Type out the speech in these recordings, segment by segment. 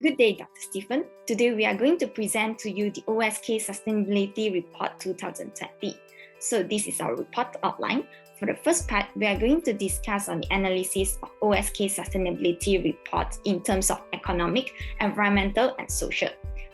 Good day, Dr. Stephen. Today we are going to present to you the OSK Sustainability Report 2020. So this is our report outline. For the first part, we are going to discuss on the analysis of OSK Sustainability Report in terms of economic, environmental, and social.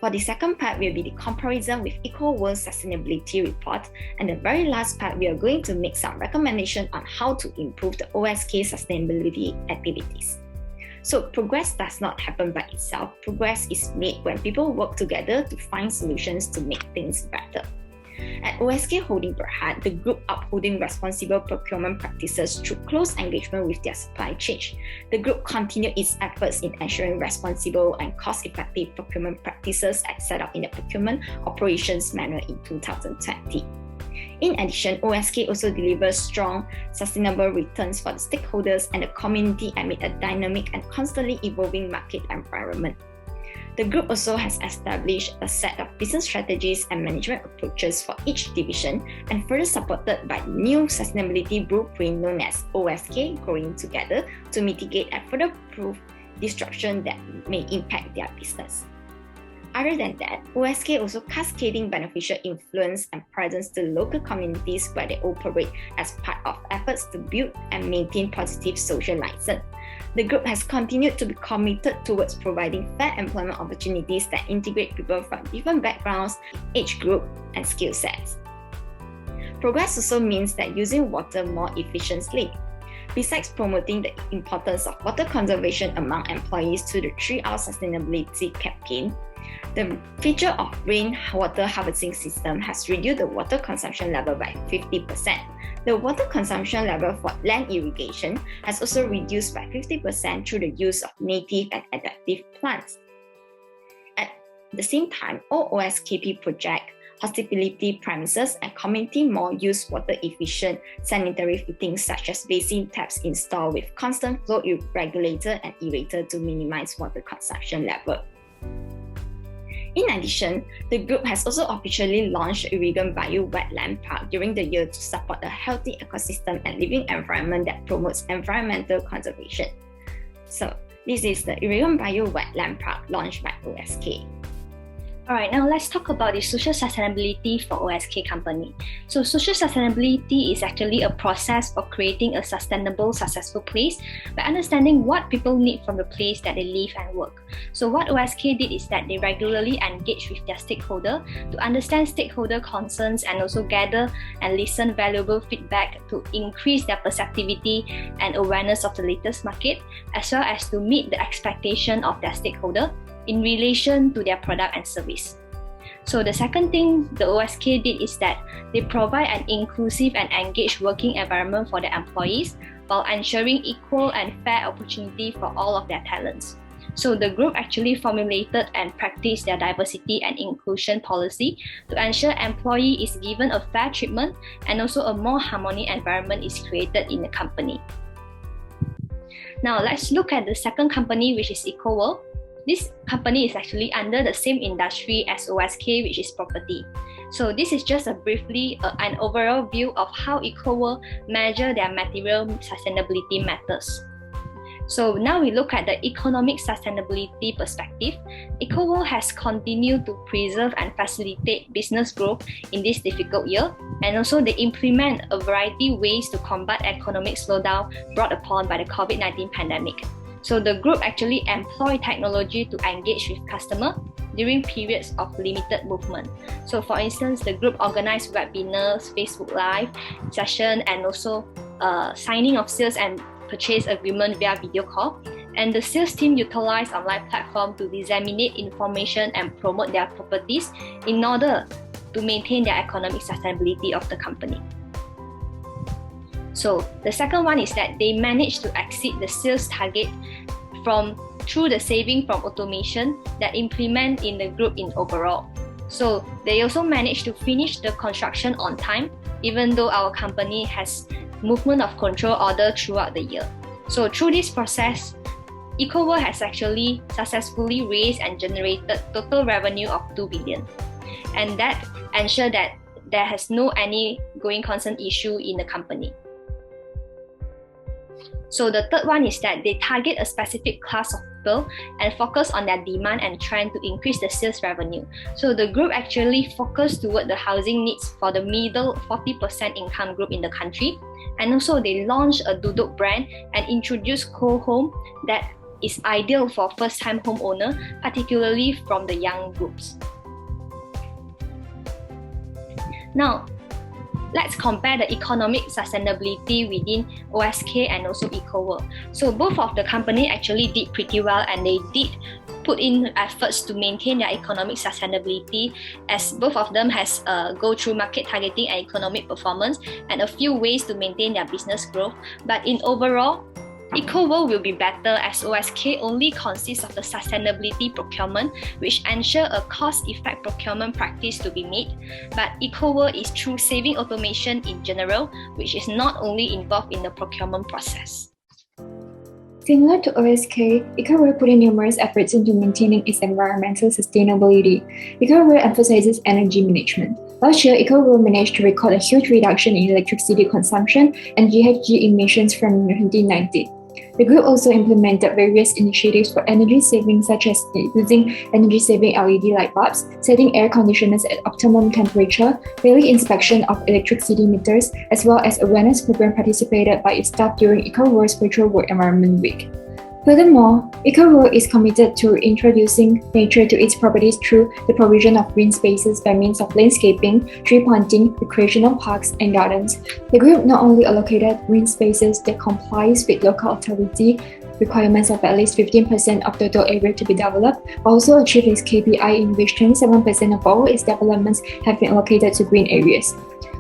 For the second part will be the comparison with EcoWorld Sustainability Report. And the very last part, we are going to make some recommendations on how to improve the OSK sustainability activities. So progress does not happen by itself. Progress is made when people work together to find solutions to make things better. At OSK Holding Berhad, the group upholding responsible procurement practices through close engagement with their supply chain. The group continued its efforts in ensuring responsible and cost-effective procurement practices as set out in the Procurement Operations Manual in 2020. In addition, OSK also delivers strong, sustainable returns for the stakeholders and the community amid a dynamic and constantly evolving market environment. The group also has established a set of business strategies and management approaches for each division and further supported by the new sustainability blueprint known as OSK Growing Together to mitigate and further prove disruption that may impact their business. Other than that, OSK also cascading beneficial influence and presence to local communities where they operate as part of efforts to build and maintain positive social license. The group has continued to be committed towards providing fair employment opportunities that integrate people from different backgrounds, age group, and skill sets. Progress also means that using water more efficiently. Besides promoting the importance of water conservation among employees through the 3R Sustainability campaign, the feature of rainwater harvesting system has reduced the water consumption level by 50%. The water consumption level for land irrigation has also reduced by 50% through the use of native and adaptive plants. At the same time, all OSKP projects, hospitality premises, and community mall use water-efficient sanitary fittings such as basin taps installed with constant flow regulator and aerator to minimize water consumption level. In addition, the group has also officially launched Irigan Bayou Wetland Park during the year to support a healthy ecosystem and living environment that promotes environmental conservation. So, this is the Irigan Bayou Wetland Park launched by OSK. Alright, now let's talk about the social sustainability for OSK company. So social sustainability is actually a process for creating a sustainable, successful place by understanding what people need from the place that they live and work. So what OSK did is that they regularly engage with their stakeholder to understand stakeholder concerns and also gather and listen valuable feedback to increase their perceptivity and awareness of the latest market, as well as to meet the expectation of their stakeholder in relation to their product and service. So the second thing the OSK did is that they provide an inclusive and engaged working environment for their employees while ensuring equal and fair opportunity for all of their talents. So the group actually formulated and practiced their diversity and inclusion policy to ensure employee is given a fair treatment and also a more harmonious environment is created in the company. Now let's look at the second company, which is EcoWorld. This company is actually under the same industry as OSK, which is property. So this is just an overall view of how EcoWorld measure their material sustainability matters. So now we look at the economic sustainability perspective. EcoWorld has continued to preserve and facilitate business growth in this difficult year, and also they implement a variety of ways to combat economic slowdown brought upon by the COVID-19 pandemic. So the group actually employ technology to engage with customers during periods of limited movement. So for instance, the group organized webinars, Facebook Live session, and also signing of sales and purchase agreement via video call. And the sales team utilized online platform to disseminate information and promote their properties in order to maintain their economic sustainability of the company. So the second one is that they managed to exceed the sales target through the saving from automation that implement in the group in overall. So they also managed to finish the construction on time, even though our company has movement of control order throughout the year. So through this process, EcoWorld has actually successfully raised and generated total revenue of 2 billion. And that ensure that there has no any going concern issue in the company. So the third one is that they target a specific class of people and focus on their demand and trend to increase the sales revenue. So the group actually focused toward the housing needs for the middle 40% income group in the country. And also they launched a Duduk brand and introduced co-home that is ideal for first-time homeowner, particularly from the young groups. Now, let's compare the economic sustainability within OSK and also EcoWorld. So both of the company actually did pretty well, and they did put in efforts to maintain their economic sustainability, as both of them has go through market targeting and economic performance and a few ways to maintain their business growth. But in overall, EcoWorld will be better as OSK only consists of the sustainability procurement, which ensure a cost-effective procurement practice to be made. But EcoWorld is through saving automation in general, which is not only involved in the procurement process. Similar to OSK, EcoWorld put in numerous efforts into maintaining its environmental sustainability. EcoWorld emphasizes energy management. Last year, EcoWorld managed to record a huge reduction in electricity consumption and GHG emissions from 2019. The group also implemented various initiatives for energy saving, such as using energy-saving LED light bulbs, setting air conditioners at optimum temperature, daily inspection of electricity meters, as well as awareness program participated by its staff during EcoWorld's Virtual Work Environment Week. Furthermore, EcoWorld is committed to introducing nature to its properties through the provision of green spaces by means of landscaping, tree planting, recreational parks, and gardens. The group not only allocated green spaces that complies with local authority requirements of at least 15% of total area to be developed, but also achieved its KPI in which 27% of all its developments have been allocated to green areas.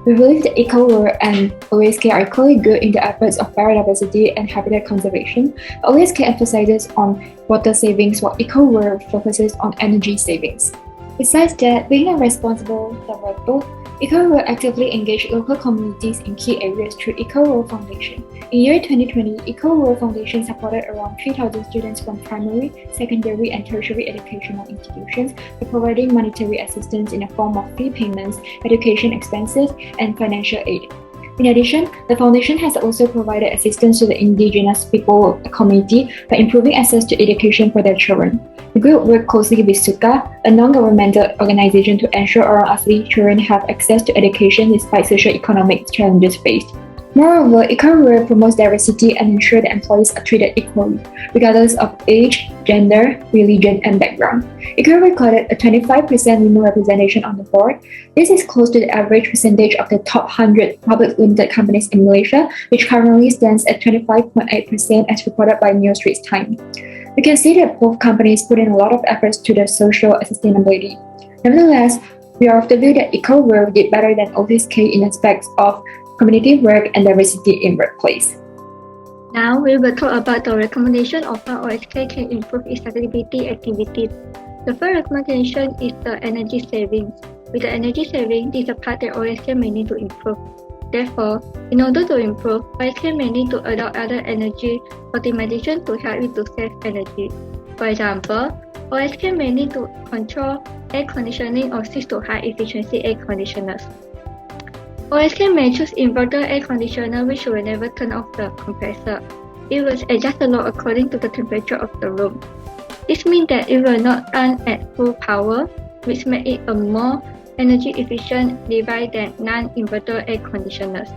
We believe that EcoWorld and OSK are equally good in the efforts of biodiversity and habitat conservation. OSK emphasizes on water savings while EcoWorld focuses on energy savings. Besides that, being a responsible developer, EcoWorld actively engaged local communities in key areas through EcoWorld Foundation. In year 2020, EcoWorld Foundation supported around 3,000 students from primary, secondary, and tertiary educational institutions by providing monetary assistance in the form of fee payments, education expenses, and financial aid. In addition, the foundation has also provided assistance to the indigenous people community by improving access to education for their children. The group worked closely with Suka, a non-governmental organization, to ensure all Asli children have access to education despite socio-economic challenges faced. Moreover, EcoWorld promotes diversity and ensures that employees are treated equally, regardless of age, gender, religion, and background. EcoWorld recorded a 25% women representation on the board. This is close to the average percentage of the top 100 public limited companies in Malaysia, which currently stands at 25.8% as reported by New Straits Times. We can see that both companies put in a lot of efforts to their social sustainability. Nevertheless, we are of the view that EcoWorld did better than OSK in aspects of community work and diversity in workplace. Now we will talk about the recommendation of how OSK can improve its sustainability activities. The first recommendation is the energy savings. With the energy saving, this is a part that OSK may need to improve. Therefore, in order to improve, OSK may need to adopt other energy optimization to help it to save energy. For example, OSK may need to control air conditioning or switch to high efficiency air conditioners. OSK may choose inverter air conditioner which will never turn off the compressor. It will adjust the load according to the temperature of the room. This means that it will not run at full power, which makes it a more energy efficient device than non-inverter air conditioners.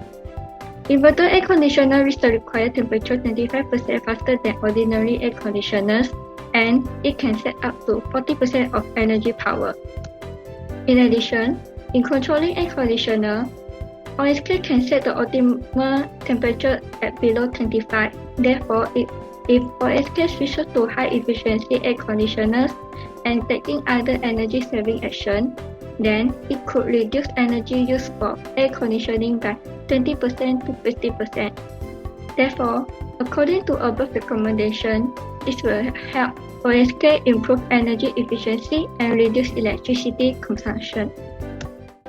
Inverter air conditioner reach the required temperature 25% faster than ordinary air conditioners, and it can set up to 40% of energy power. In addition, in controlling air conditioner, OSK can set the optimal temperature at below 25. Therefore, if OSK switches to high efficiency air conditioners and taking other energy saving action, then it could reduce energy use for air conditioning by 20% to 50%. Therefore, according to above recommendation, this will help OSK improve energy efficiency and reduce electricity consumption.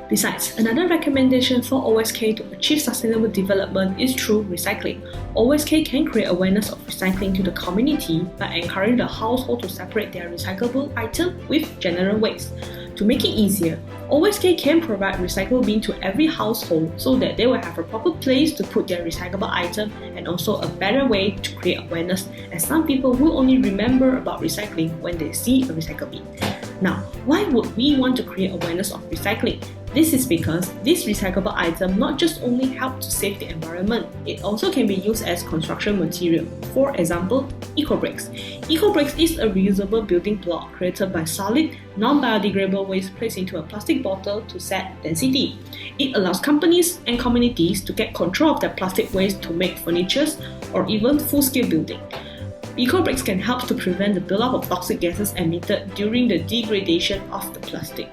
Besides, another recommendation for OSK to achieve sustainable development is through recycling. OSK can create awareness of recycling to the community by encouraging the household to separate their recyclable items with general waste. To make it easier, OSK can provide recycle bin to every household so that they will have a proper place to put their recyclable item and also a better way to create awareness, as some people will only remember about recycling when they see a recycle bin. Now, why would we want to create awareness of recycling? This is because this recyclable item not just only help to save the environment, it also can be used as construction material. For example, eco-bricks. Eco-bricks is a reusable building block created by solid, non-biodegradable waste placed into a plastic bottle to set density. It allows companies and communities to get control of their plastic waste to make furniture or even full-scale building. Eco-bricks can help to prevent the buildup of toxic gases emitted during the degradation of the plastic.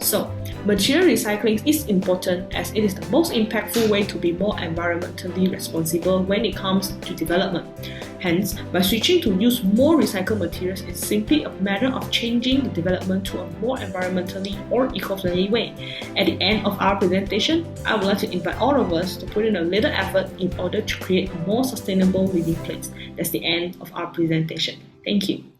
So, material recycling is important as it is the most impactful way to be more environmentally responsible when it comes to development. Hence, by switching to use more recycled materials is simply a matter of changing the development to a more environmentally or eco-friendly way. At the end of our presentation, I would like to invite all of us to put in a little effort in order to create a more sustainable living place. That's the end of our presentation. Thank you.